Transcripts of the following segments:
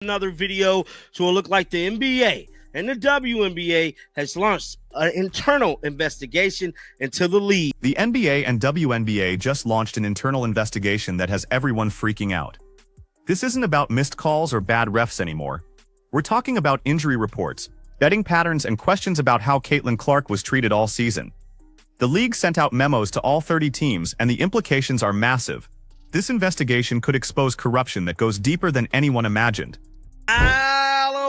Another video, so it looked like the NBA and the WNBA has launched an internal investigation into the league. The NBA and WNBA just launched an internal investigation that has everyone freaking out. This isn't about missed calls or bad refs anymore. We're talking about injury reports, betting patterns, and questions about how Caitlin Clark was treated all season. The league sent out memos to all 30 teams, and the implications are massive. This investigation could expose corruption that goes deeper than anyone imagined.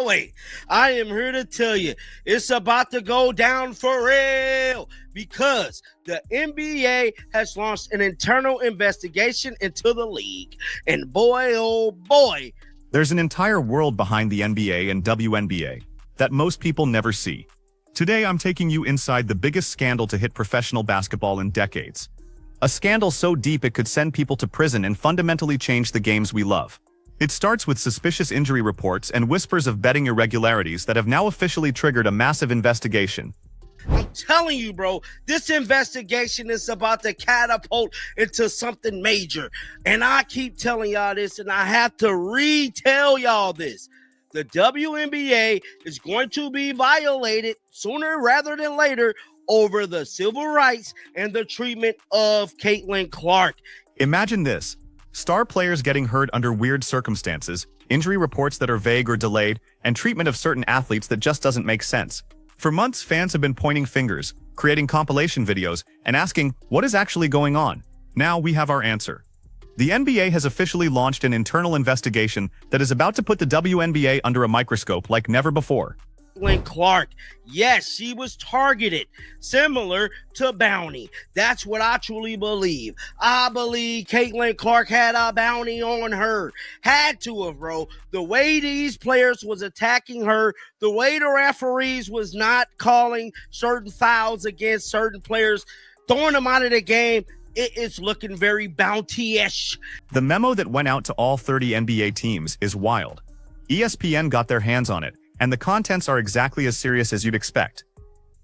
Wait, I am here to tell you, it's about to go down for real because the NBA has launched an internal investigation into the league. And boy, oh boy, there's an entire world behind the NBA and WNBA that most people never see. Today, I'm taking you inside the biggest scandal to hit professional basketball in decades. A scandal so deep it could send people to prison and fundamentally change the games we love. It starts with suspicious injury reports and whispers of betting irregularities that have now officially triggered a massive investigation. I'm telling you, bro, this investigation is about to catapult into something major. And I keep telling y'all this, and I have to retell y'all this. The WNBA is going to be violated sooner rather than later over the civil rights and the treatment of Caitlin Clark. Imagine this. Star players getting hurt under weird circumstances, injury reports that are vague or delayed, and treatment of certain athletes that just doesn't make sense. For months, fans have been pointing fingers, creating compilation videos, and asking, what is actually going on? Now we have our answer. The NBA has officially launched an internal investigation that is about to put the WNBA under a microscope like never before. Caitlin Clark, yes, she was targeted, similar to bounty. That's what I truly believe. I believe Caitlin Clark had a bounty on her. Had to have, bro. The way these players was attacking her, the way the referees was not calling certain fouls against certain players, throwing them out of the game, it is looking very bounty-ish. The memo that went out to all 30 NBA teams is wild. ESPN got their hands on it, and the contents are exactly as serious as you'd expect.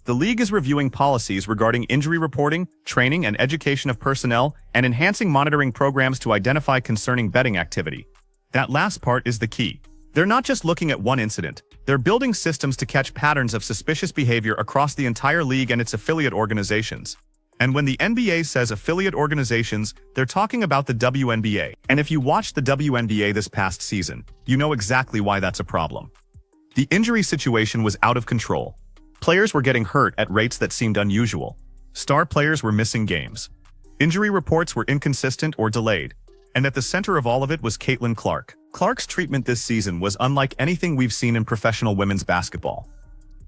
The league is reviewing policies regarding injury reporting, training and education of personnel, and enhancing monitoring programs to identify concerning betting activity. That last part is the key. They're not just looking at one incident, they're building systems to catch patterns of suspicious behavior across the entire league and its affiliate organizations. And when the NBA says affiliate organizations, they're talking about the WNBA. And if you watched the WNBA this past season, you know exactly why that's a problem. The injury situation was out of control. Players were getting hurt at rates that seemed unusual. Star players were missing games. Injury reports were inconsistent or delayed. And at the center of all of it was Caitlin Clark. Clark's treatment this season was unlike anything we've seen in professional women's basketball.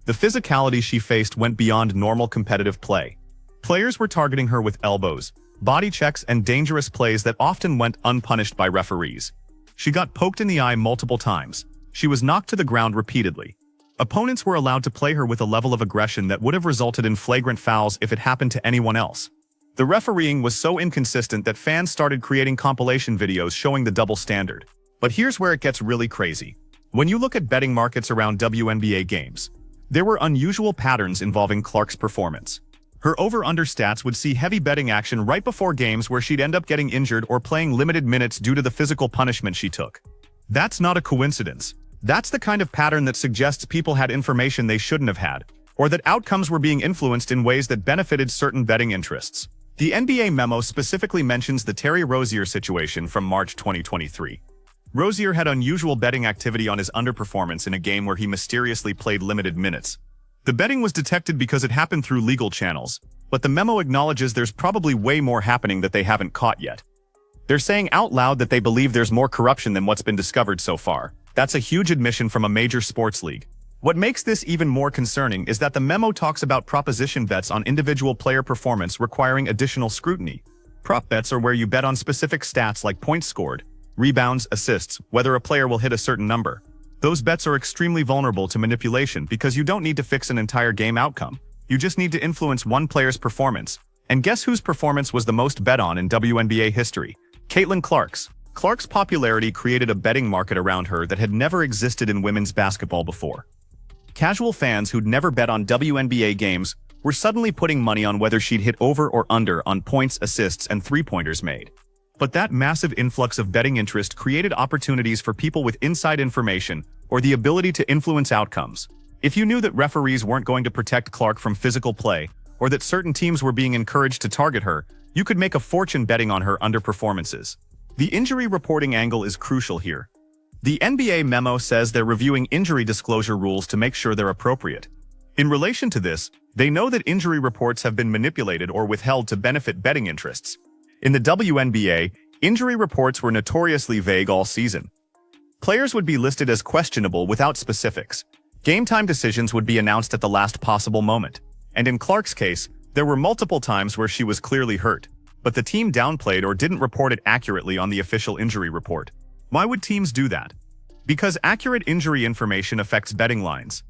The physicality she faced went beyond normal competitive play. Players were targeting her with elbows, body checks, and dangerous plays that often went unpunished by referees. She got poked in the eye multiple times. She was knocked to the ground repeatedly. Opponents were allowed to play her with a level of aggression that would have resulted in flagrant fouls if it happened to anyone else. The refereeing was so inconsistent that fans started creating compilation videos showing the double standard. But here's where it gets really crazy. When you look at betting markets around WNBA games, there were unusual patterns involving Clark's performance. Her over-under stats would see heavy betting action right before games where she'd end up getting injured or playing limited minutes due to the physical punishment she took. That's not a coincidence. That's the kind of pattern that suggests people had information they shouldn't have had, or that outcomes were being influenced in ways that benefited certain betting interests. The NBA memo specifically mentions the Terry Rozier situation from March 2023. Rozier had unusual betting activity on his underperformance in a game where he mysteriously played limited minutes. The betting was detected because it happened through legal channels, but the memo acknowledges there's probably way more happening that they haven't caught yet. They're saying out loud that they believe there's more corruption than what's been discovered so far. That's a huge admission from a major sports league. What makes this even more concerning is that the memo talks about proposition bets on individual player performance requiring additional scrutiny. Prop bets are where you bet on specific stats like points scored, rebounds, assists, whether a player will hit a certain number. Those bets are extremely vulnerable to manipulation because you don't need to fix an entire game outcome. You just need to influence one player's performance. And guess whose performance was the most bet on in WNBA history? Caitlin Clark's. Clark's popularity created a betting market around her that had never existed in women's basketball before. Casual fans who'd never bet on WNBA games were suddenly putting money on whether she'd hit over or under on points, assists, and three-pointers made. But that massive influx of betting interest created opportunities for people with inside information or the ability to influence outcomes. If you knew that referees weren't going to protect Clark from physical play, or that certain teams were being encouraged to target her, you could make a fortune betting on her underperformances. The injury reporting angle is crucial here. The NBA memo says they're reviewing injury disclosure rules to make sure they're appropriate. In relation to this, they know that injury reports have been manipulated or withheld to benefit betting interests. In the WNBA, injury reports were notoriously vague all season. Players would be listed as questionable without specifics. Game time decisions would be announced at the last possible moment. And in Clark's case, there were multiple times where she was clearly hurt, but the team downplayed or didn't report it accurately on the official injury report. Why would teams do that? Because accurate injury information affects betting lines.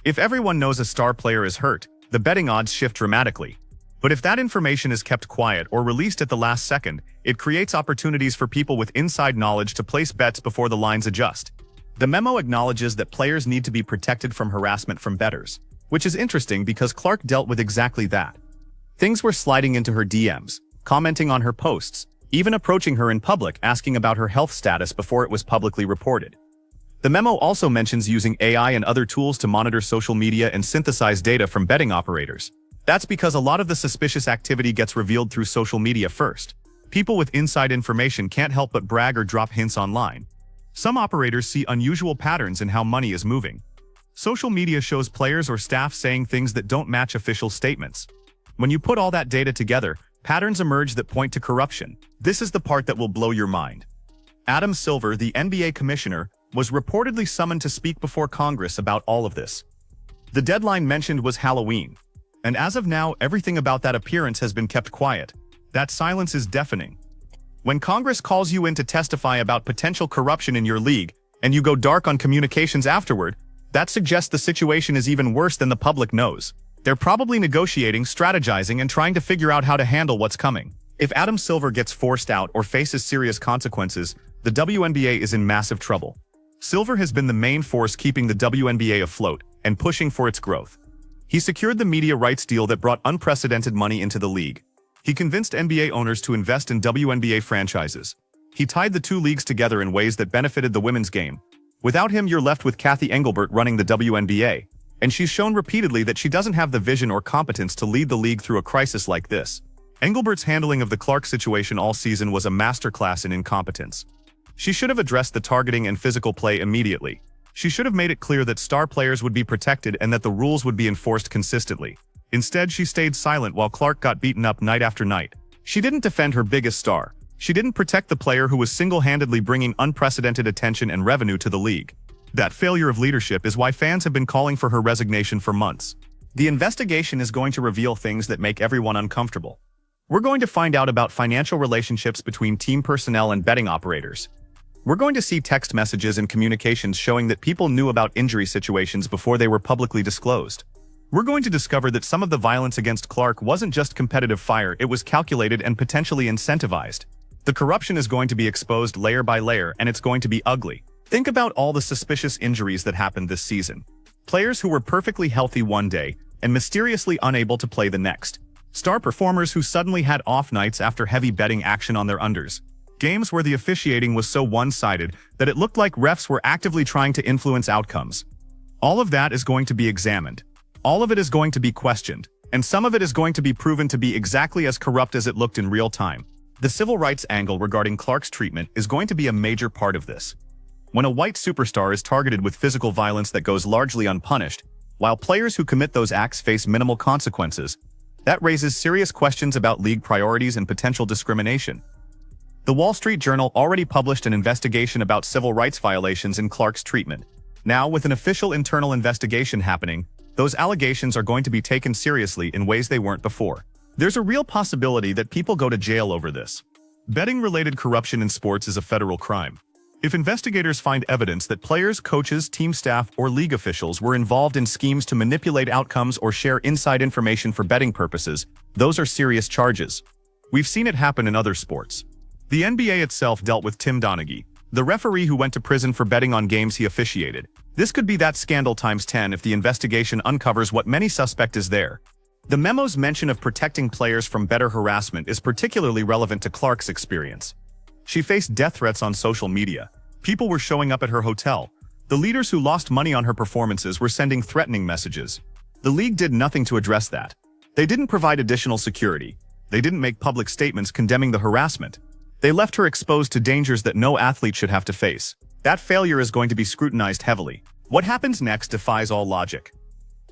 If everyone knows a star player is hurt, the betting odds shift dramatically. But if that information is kept quiet or released at the last second, it creates opportunities for people with inside knowledge to place bets before the lines adjust. The memo acknowledges that players need to be protected from harassment from bettors, which is interesting because Clark dealt with exactly that. Things were sliding into her DMs, commenting on her posts, even approaching her in public asking about her health status before it was publicly reported. The memo also mentions using AI and other tools to monitor social media and synthesize data from betting operators. That's because a lot of the suspicious activity gets revealed through social media first. People with inside information can't help but brag or drop hints online. Some operators see unusual patterns in how money is moving. Social media shows players or staff saying things that don't match official statements. When you put all that data together, patterns emerge that point to corruption. This is the part that will blow your mind. Adam Silver, the NBA commissioner, was reportedly summoned to speak before Congress about all of this. The deadline mentioned was Halloween. And as of now, everything about that appearance has been kept quiet. That silence is deafening. When Congress calls you in to testify about potential corruption in your league, and you go dark on communications afterward, that suggests the situation is even worse than the public knows. They're probably negotiating, strategizing, and trying to figure out how to handle what's coming. If Adam Silver gets forced out or faces serious consequences, the WNBA is in massive trouble. Silver has been the main force keeping the WNBA afloat and pushing for its growth. He secured the media rights deal that brought unprecedented money into the league. He convinced NBA owners to invest in WNBA franchises. He tied the two leagues together in ways that benefited the women's game. Without him, you're left with Kathy Engelbert running the WNBA, and she's shown repeatedly that she doesn't have the vision or competence to lead the league through a crisis like this. Engelbert's handling of the Clark situation all season was a masterclass in incompetence. She should have addressed the targeting and physical play immediately. She should have made it clear that star players would be protected and that the rules would be enforced consistently. Instead, she stayed silent while Clark got beaten up night after night. She didn't defend her biggest star. She didn't protect the player who was single-handedly bringing unprecedented attention and revenue to the league. That failure of leadership is why fans have been calling for her resignation for months. The investigation is going to reveal things that make everyone uncomfortable. We're going to find out about financial relationships between team personnel and betting operators. We're going to see text messages and communications showing that people knew about injury situations before they were publicly disclosed. We're going to discover that some of the violence against Clark wasn't just competitive fire, it was calculated and potentially incentivized. The corruption is going to be exposed layer by layer, and it's going to be ugly. Think about all the suspicious injuries that happened this season. Players who were perfectly healthy one day and mysteriously unable to play the next. Star performers who suddenly had off nights after heavy betting action on their unders. Games where the officiating was so one-sided that it looked like refs were actively trying to influence outcomes. All of that is going to be examined. All of it is going to be questioned, and some of it is going to be proven to be exactly as corrupt as it looked in real time. The civil rights angle regarding Clark's treatment is going to be a major part of this. When a white superstar is targeted with physical violence that goes largely unpunished, while players who commit those acts face minimal consequences, that raises serious questions about league priorities and potential discrimination. The Wall Street Journal already published an investigation about civil rights violations in Clark's treatment. Now, with an official internal investigation happening, those allegations are going to be taken seriously in ways they weren't before. There's a real possibility that people go to jail over this. Betting-related corruption in sports is a federal crime. If investigators find evidence that players, coaches, team staff, or league officials were involved in schemes to manipulate outcomes or share inside information for betting purposes, those are serious charges. We've seen it happen in other sports. The NBA itself dealt with Tim Donaghy, the referee who went to prison for betting on games he officiated. This could be that scandal times 10 if the investigation uncovers what many suspect is there. The memo's mention of protecting players from bettor harassment is particularly relevant to Clark's experience. She faced death threats on social media. People were showing up at her hotel. The leaders who lost money on her performances were sending threatening messages. The league did nothing to address that. They didn't provide additional security. They didn't make public statements condemning the harassment. They left her exposed to dangers that no athlete should have to face. That failure is going to be scrutinized heavily. What happens next defies all logic.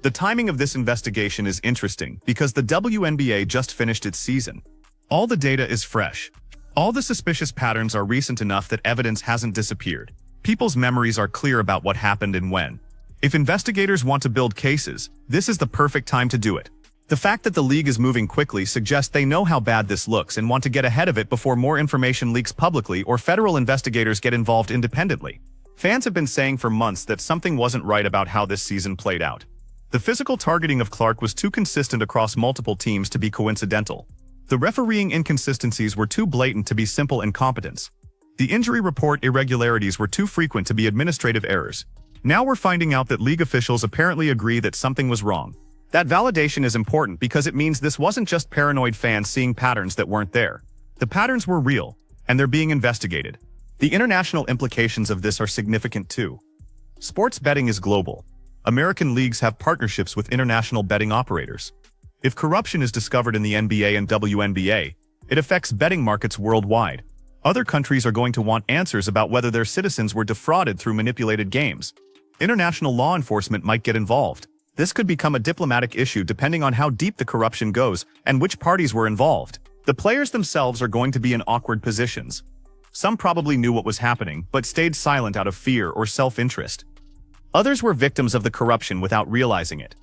The timing of this investigation is interesting because the WNBA just finished its season. All the data is fresh. All the suspicious patterns are recent enough that evidence hasn't disappeared. People's memories are clear about what happened and when. If investigators want to build cases, this is the perfect time to do it. The fact that the league is moving quickly suggests they know how bad this looks and want to get ahead of it before more information leaks publicly or federal investigators get involved independently. Fans have been saying for months that something wasn't right about how this season played out. The physical targeting of Clark was too consistent across multiple teams to be coincidental. The refereeing inconsistencies were too blatant to be simple incompetence. The injury report irregularities were too frequent to be administrative errors. Now we're finding out that league officials apparently agree that something was wrong. That validation is important because it means this wasn't just paranoid fans seeing patterns that weren't there. The patterns were real, and they're being investigated. The international implications of this are significant too. Sports betting is global. American leagues have partnerships with international betting operators. If corruption is discovered in the NBA and WNBA, it affects betting markets worldwide. Other countries are going to want answers about whether their citizens were defrauded through manipulated games. International law enforcement might get involved. This could become a diplomatic issue depending on how deep the corruption goes and which parties were involved. The players themselves are going to be in awkward positions. Some probably knew what was happening, but stayed silent out of fear or self-interest. Others were victims of the corruption without realizing it.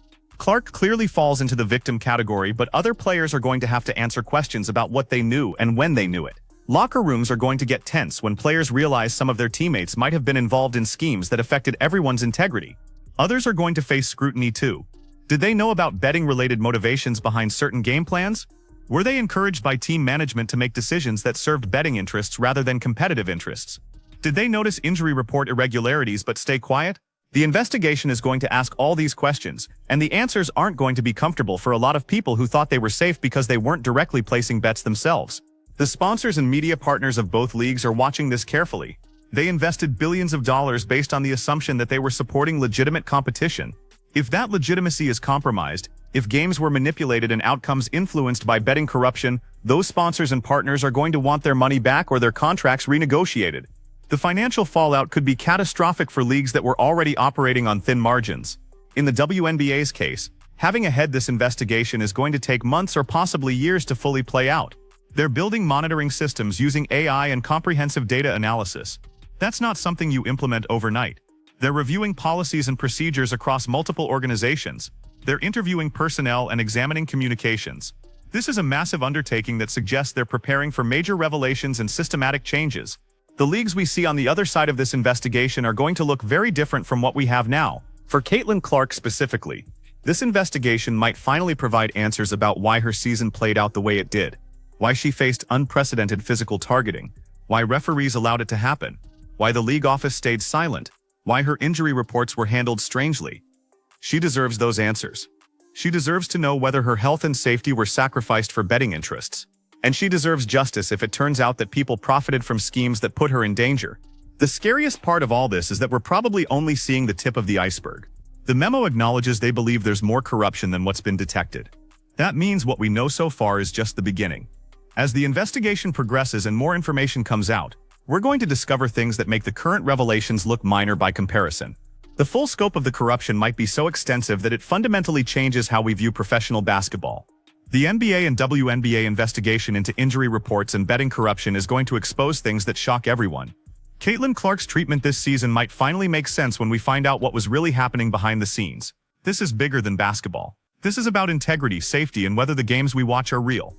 Clark clearly falls into the victim category, but other players are going to have to answer questions about what they knew and when they knew it. Locker rooms are going to get tense when players realize some of their teammates might have been involved in schemes that affected everyone's integrity. Others are going to face scrutiny too. Did they know about betting-related motivations behind certain game plans? Were they encouraged by team management to make decisions that served betting interests rather than competitive interests? Did they notice injury report irregularities but stay quiet? The investigation is going to ask all these questions, and the answers aren't going to be comfortable for a lot of people who thought they were safe because they weren't directly placing bets themselves. The sponsors and media partners of both leagues are watching this carefully. They invested billions of dollars based on the assumption that they were supporting legitimate competition. If that legitimacy is compromised, if games were manipulated and outcomes influenced by betting corruption, those sponsors and partners are going to want their money back or their contracts renegotiated. The financial fallout could be catastrophic for leagues that were already operating on thin margins. In the WNBA's case, having ahead this investigation is going to take months or possibly years to fully play out. They're building monitoring systems using AI and comprehensive data analysis. That's not something you implement overnight. They're reviewing policies and procedures across multiple organizations. They're interviewing personnel and examining communications. This is a massive undertaking that suggests they're preparing for major revelations and systematic changes. The leagues we see on the other side of this investigation are going to look very different from what we have now. For Caitlin Clark specifically, this investigation might finally provide answers about why her season played out the way it did, why she faced unprecedented physical targeting, why referees allowed it to happen, why the league office stayed silent, why her injury reports were handled strangely. She deserves those answers. She deserves to know whether her health and safety were sacrificed for betting interests. And she deserves justice if it turns out that people profited from schemes that put her in danger. The scariest part of all this is that we're probably only seeing the tip of the iceberg. The memo acknowledges they believe there's more corruption than what's been detected. That means what we know so far is just the beginning. As the investigation progresses and more information comes out, we're going to discover things that make the current revelations look minor by comparison. The full scope of the corruption might be so extensive that it fundamentally changes how we view professional basketball. The NBA and WNBA investigation into injury reports and betting corruption is going to expose things that shock everyone. Caitlin Clark's treatment this season might finally make sense when we find out what was really happening behind the scenes. This is bigger than basketball. This is about integrity, safety, and whether the games we watch are real.